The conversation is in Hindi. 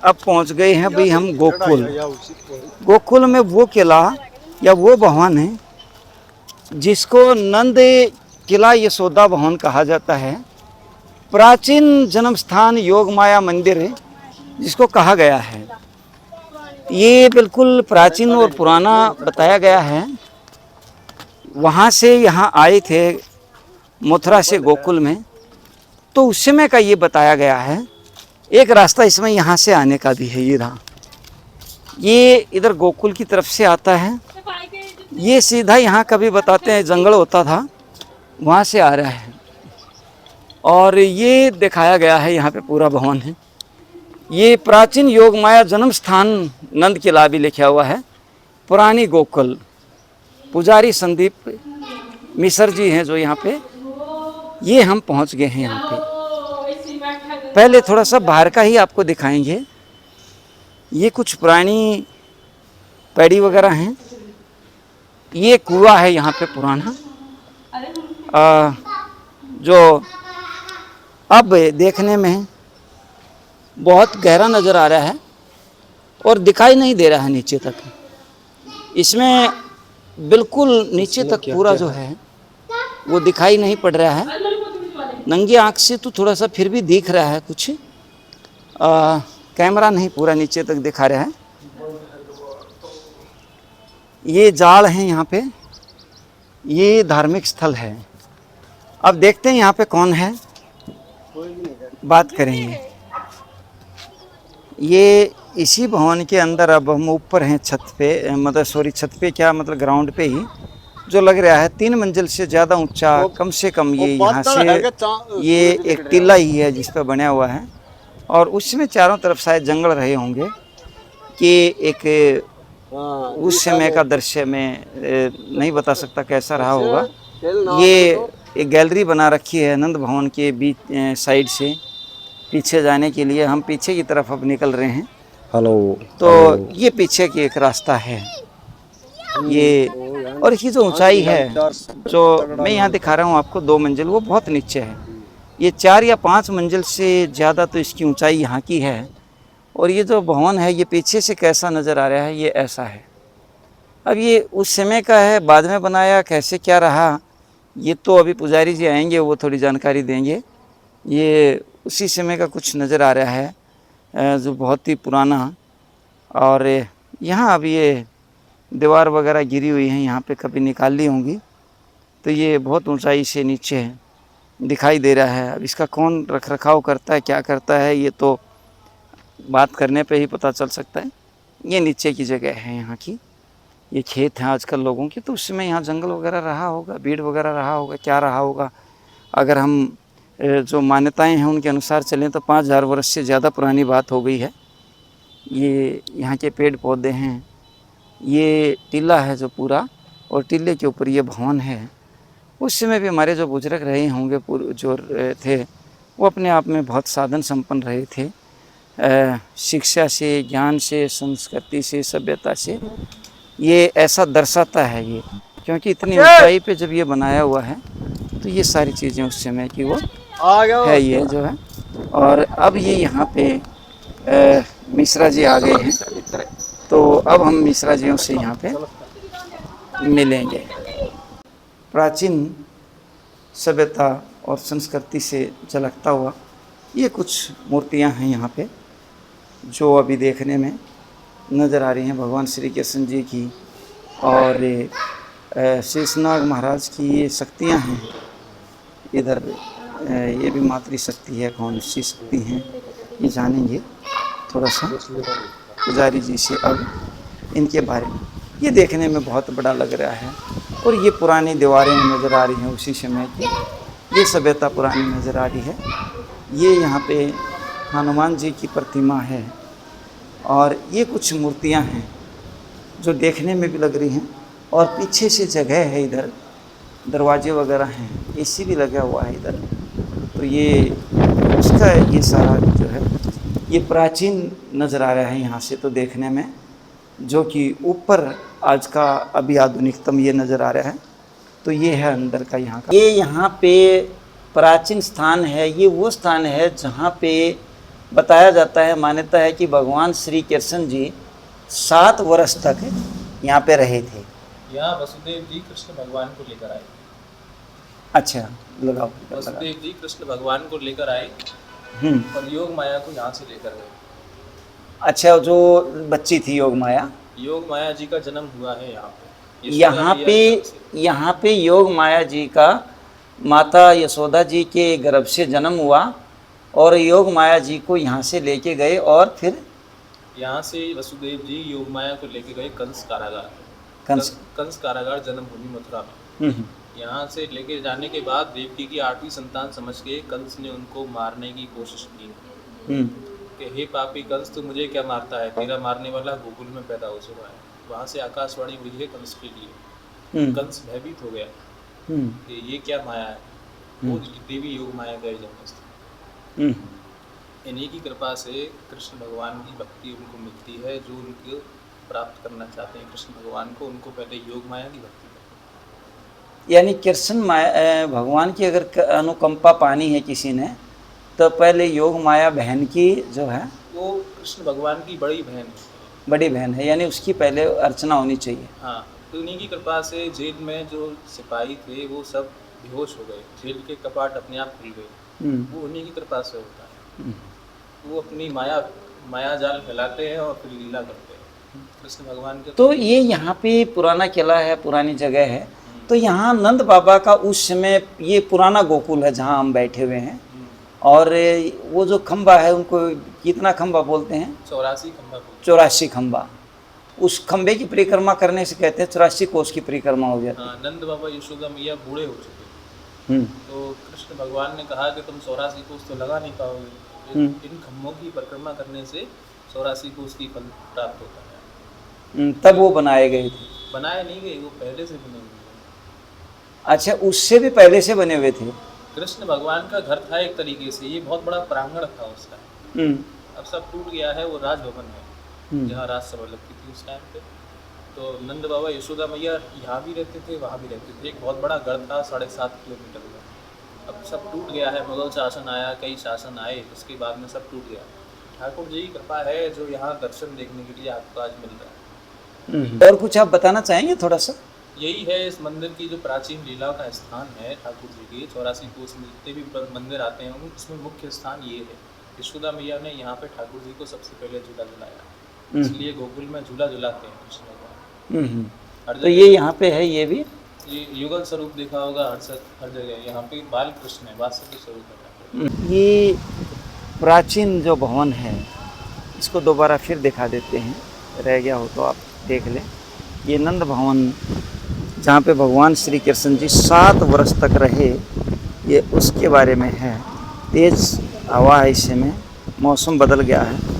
अब पहुंच गए हैं भाई हम गोकुल। गोकुल में वो किला या वो भवन है जिसको नंद किला यशोदा भवन कहा जाता है। प्राचीन जन्म स्थान योग माया मंदिर है जिसको कहा गया है। ये बिल्कुल प्राचीन और पुराना बताया गया है। वहाँ से यहाँ आए थे मथुरा से गोकुल में, तो उस समय का ये बताया गया है। एक रास्ता इसमें यहाँ से आने का भी है, ये रहा। ये इधर गोकुल की तरफ से आता है। ये सीधा यहाँ कभी बताते हैं जंगल होता था, वहाँ से आ रहा है। और ये दिखाया गया है यहाँ पे पूरा भवन है। ये प्राचीन योग माया जन्म स्थान नंद किला भी लिखा हुआ है। पुरानी गोकुल पुजारी संदीप मिश्र जी हैं जो यहाँ पे। ये हम पहुँच गए हैं यहाँ पे। पहले थोड़ा सा बाहर का ही आपको दिखाएंगे। ये कुछ पुरानी पैड़ी वगैरह हैं। ये कुआं है यहाँ पे पुराना, जो अब देखने में बहुत गहरा नज़र आ रहा है और दिखाई नहीं दे रहा है नीचे तक। इसमें बिल्कुल नीचे तक पूरा जो है वो दिखाई नहीं पड़ रहा है। नंगी आँख से तो थोड़ा सा फिर भी दिख रहा है कुछ। कैमरा नहीं पूरा नीचे तक दिखा रहा है। ये जाल है यहाँ पे। ये धार्मिक स्थल है। अब देखते हैं यहाँ पे कौन है, बात करेंगे। ये इसी भवन के अंदर अब हम ऊपर हैं छत पे, मतलब सॉरी छत पे क्या मतलब ग्राउंड पे ही, जो लग रहा है 3 मंजिल से ज़्यादा ऊंचा कम से कम ये यहाँ से ये एक टीला ही है जिस पर बना हुआ है। और उसमें चारों तरफ शायद जंगल रहे होंगे कि एक उस समय का दृश्य में नहीं बता सकता कैसा रहा होगा। ये एक गैलरी बना रखी है नंद भवन के बीच साइड से पीछे जाने के लिए। हम पीछे की तरफ अब निकल रहे हैं। तो ये पीछे की एक रास्ता है ये। और इसकी जो ऊंचाई है जो मैं यहाँ दिखा रहा हूँ आपको 2 मंजिल, वो बहुत नीचे है। ये 4 या 5 मंजिल से ज़्यादा तो इसकी ऊंचाई यहाँ की है। और ये जो भवन है ये पीछे से कैसा नज़र आ रहा है, ये ऐसा है। अब ये उस समय का है, बाद में बनाया, कैसे क्या रहा, ये तो अभी पुजारी जी आएंगे वो थोड़ी जानकारी देंगे। ये उसी समय का कुछ नज़र आ रहा है जो बहुत ही पुराना। और यहाँ अब ये दीवार वगैरह गिरी हुई हैं, यहाँ पे कभी निकाल ली होंगी। तो ये बहुत ऊंचाई से नीचे है, दिखाई दे रहा है। अब इसका कौन रख रखाव करता है, क्या करता है, ये तो बात करने पे ही पता चल सकता है। ये नीचे की जगह है यहाँ की। ये खेत हैं आजकल लोगों की, तो उसमें यहाँ जंगल वगैरह रहा होगा, भीड़ वगैरह रहा होगा, क्या रहा होगा। अगर हम जो मान्यताएं हैं उनके अनुसार चलें तो 5000 वर्ष से ज़्यादा पुरानी बात हो गई है। ये यहाँ के पेड़ पौधे हैं। ये टीला है जो पूरा, और टीले के ऊपर ये भवन है। उस समय भी हमारे जो बुजुर्ग रहे होंगे जो थे वो अपने आप में बहुत साधन संपन्न रहे थे, शिक्षा से, ज्ञान से, संस्कृति से, सभ्यता से। ये ऐसा दर्शाता है ये, क्योंकि इतनी ऊंचाई पे जब ये बनाया हुआ है तो ये सारी चीज़ें उस समय की वो है ये जो है। और अब ये यहाँ पे मिश्रा जी आ गए हैं, तो अब हम मिश्रा जियों से यहाँ पे मिलेंगे। प्राचीन सभ्यता और संस्कृति से झलकता हुआ ये कुछ मूर्तियाँ हैं यहाँ पे जो अभी देखने में नज़र आ रही हैं। भगवान श्री कृष्ण जी की और शेषनाग महाराज की ये शक्तियाँ हैं। इधर ये भी मातृशक्ति है, कौन सी शक्ति हैं ये जानेंगे थोड़ा सा पुजारी जी से अब इनके बारे में। ये देखने में बहुत बड़ा लग रहा है और ये पुरानी दीवारें नज़र आ रही हैं उसी समय की। ये सभ्यता पुरानी नज़र आ रही है। ये यहाँ पे हनुमान जी की प्रतिमा है और ये कुछ मूर्तियाँ हैं जो देखने में भी लग रही हैं। और पीछे से जगह है, इधर दरवाजे वगैरह हैं, एसी भी लगा हुआ है इधर। तो ये उसका ये सारा जो है ये प्राचीन नज़र आ रहा है यहाँ से तो देखने में, जो कि ऊपर आज का अभी आधुनिकतम ये नज़र आ रहा है। तो ये है अंदर का यहाँ का। ये यहाँ पे प्राचीन स्थान है। ये वो स्थान है जहाँ पे बताया जाता है, मान्यता है कि भगवान श्री कृष्ण जी 7 वर्ष तक यहाँ पे रहे थे। यहाँ वसुदेव जी कृष्ण भगवान को लेकर आए। अच्छा, लगाओ लगा। वसुदेव जी कृष्ण भगवान को लेकर आए और योग माया को यहाँ से लेकर गए। अच्छा, जो बच्ची थी योग माया, योग माया जी का जन्म हुआ है यहाँ पे। यहाँ पे योग माया जी का माता यशोदा जी के गर्भ से जन्म हुआ और योग माया जी को यहाँ से लेके गए और फिर यहाँ से वसुदेव जी योग माया को लेके गए कंस कारागार। कंस कारागार जन्मभूमि मथुरा में। यहाँ से लेके जाने के बाद देवकी की 8वीं संतान समझ के कंस ने उनको मारने की कोशिश की कि हे पापी कंस, तू मुझे क्या मारता है, तेरा मारने वाला गोकुल में पैदा हो चुका है। वहाँ से आकाशवाणी हुई है कंस के लिए। कंस भयभीत हो गया कि ये क्या माया है। वो देवी योग माया गए जन्मस्थल। इन्हीं की कृपा से कृष्ण भगवान की भक्ति उनको मिलती है। जो उनको प्राप्त करना चाहते हैं कृष्ण भगवान को, उनको पहले योग माया की भक्ति करनी। यानी कृष्ण माया भगवान की अगर अनुकंपा पानी है किसी ने, तो पहले योग माया बहन की जो है वो कृष्ण भगवान की बड़ी बहन है। बड़ी बहन है, यानी उसकी पहले अर्चना होनी चाहिए। हाँ, तो उन्हीं की कृपा से जेल में जो सिपाही थे वो सब बेहोश हो गए। जेल के कपाट अपने आप खुल गए। वो उन्हीं की कृपा से होता है। वो अपनी माया जाल फैलाते हैं और फिर लीला करते हैं कृष्ण भगवान के। तो ये यहाँ पे पुराना किला है, पुरानी जगह है। तो यहाँ नंद बाबा का उस समय ये पुराना गोकुल है जहाँ हम बैठे हुए हैं। और वो जो खंबा है उनको कितना खंबा बोलते हैं? 84 खंबा। 84 खंबा। उस खंबे की परिक्रमा करने से कहते हैं 84 कोस की परिक्रमा हो जाती है। हाँ, नंद बाबा यशोदा मैया बूढ़े हो चुके। तो कृष्ण भगवान ने कहा कि तुम 84 कोस तो लगा नहीं पाओगे। इन खंभों की परिक्रमा करने से 84 कोस की फल प्राप्त होता है। तब वो बनाए गए थे? बनाए नहीं गए, वो पहले से बने हुए। अच्छा, उससे भी पहले से बने हुए थे। कृष्ण भगवान का घर था एक तरीके से। ये बहुत बड़ा प्रांगण था उसका। अब सब टूट गया है। वो राजभवन है जहाँ राज सभा लगती थी उस टाइम पे। तो नंद बाबा यशोदा मैया यहाँ भी रहते थे, वहाँ भी रहते थे। एक बहुत बड़ा गढ़ था 7.5 किलोमीटर का। अब सब टूट गया है। मुगल शासन आया, कई शासन आए, उसके बाद में सब टूट गया। ठाकुर जी की कृपा है जो यहाँ दर्शन देखने के लिए आपको आज मिल रहा है। और कुछ आप बताना चाहेंगे थोड़ा सा? यही है इस मंदिर की जो प्राचीन लीलाओं का स्थान है ठाकुर जी की। 84 कोस में जितने भी मंदिर आते हैं उसमें मुख्य स्थान ये है। यशोदा मैया ने यहाँ पे ठाकुर जी को सबसे पहले झूला झुलाया, इसलिए गोकुल में झूला झुलाते हैं कृष्ण भगवान। तो ये यहाँ पे है, ये भी ये युगल स्वरूप देखा होगा हर जगह। यहाँ पे बाल कृष्ण है, वास्तविक स्वरूप है। ये प्राचीन जो भवन है इसको दोबारा फिर दिखा देते हैं, रह गया हो तो आप देख लें। ये नंद भवन जहाँ पे भगवान श्री कृष्ण जी 7 वर्ष तक रहे, ये उसके बारे में है। तेज़ हवा है, इस समय मौसम बदल गया है।